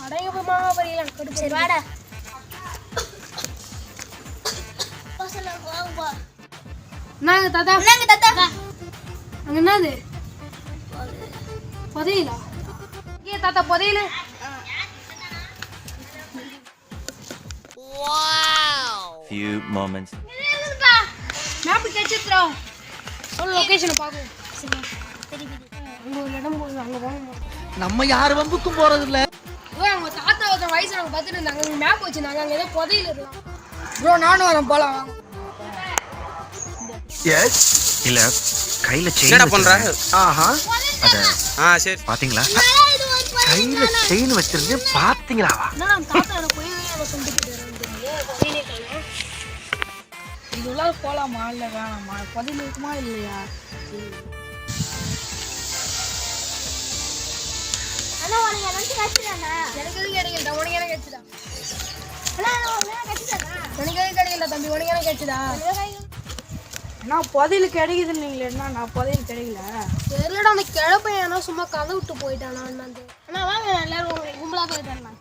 அடங்க போய் மாமா பரியல கடு சரி வாடா பசல வாங்க நாங்க தாத்தா அங்க என்னது பொதையில ஏ தாத்தா பொதையில வாவ் few moments மேப் கேட்சித்ரா ஒரு லொகேஷனை பாப்போம் சரி அங்க ஒரு இடம் போகுது அங்க போங்க நம்ம யார் வம்புக்கும் போறது இல்ல ப்ரோ அவங்க தாத்தா ஒருத்தன் வயசானவங்க பார்த்துட்டு இருந்தாங்க அங்க மேப் வச்சிருந்தாங்க அங்க ஏதோ புதையில இருக்கலாம் ப்ரோ நானும் வரேன் போலாம் எஸ் இல்ல கையில செயின் என்னடா பண்ற ஆஹா அத சரி பாத்தீங்களா கையில செயின் வச்சிருந்து பாத்தீங்களாவா நான் தாத்தா எனக்கு போய் அதை சொல்லிட்டு புதையிலே காணோம் இதுலாம் போலாமா இல்ல வேணாமா புதையில இருக்குமா இல்லையா அண்ணா உனக்கு எனக்கு கட்சிதானா எனக்கு எதுவும் கிடைக்கல உனக்கு எனக்கு கட்சிதா அண்ணா உனக்கு கட்சிதானா உனக்கு எதுவும் கிடைக்கல தம்பி உனக்கு எனக்கு கட்சிதா நான் புதையில கிடைக்குது இல்லைங்களா நான் புதையில கிடைக்கல தெரியலடா அந்த கிழப்பையன் ஏன்னா சும்மா கதை விட்டு போயிட்டானா அண்ணா வாங்க எல்லாரும் கும்பலா போயிட்டாண்ணா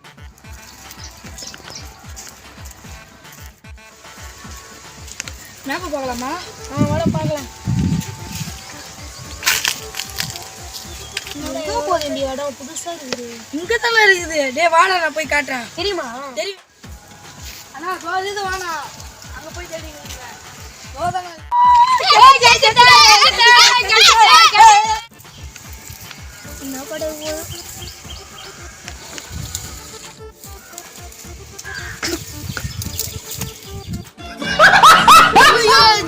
மேப்பை பார்க்கலாமா வர பார்க்கலாம் எங்க போக வேண்டிய இடம் புதுசா இருக்குது இங்க தானே இருக்குது டேய் வாடா நான் போய் காட்டுறேன் தெரியுமா தெரியும் அண்ணா இது வாடா அங்க போய் தேடிங்க போதாங்க என்ன படவு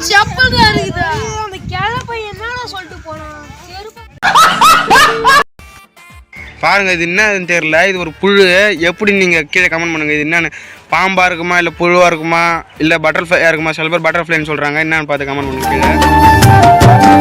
செப்பல்ல இருக்குதா அந்த கிழப்பை என்னடா சொல்லிட்டு போனான் பாருங்க இது என்னன்னு தெரியல இது ஒரு புழு எப்படி நீங்க கீழே கமெண்ட் பண்ணுங்க இது என்னன்னு பாம்பா இருக்குமா இல்ல புழுவா இருக்குமா இல்ல பட்டர்ஃப்ளையா இருக்குமா சில பேர் பட்டர்ஃப்ளைன்னு சொல்றாங்க என்னன்னு பார்த்து கமெண்ட் பண்ணுங்க கீழே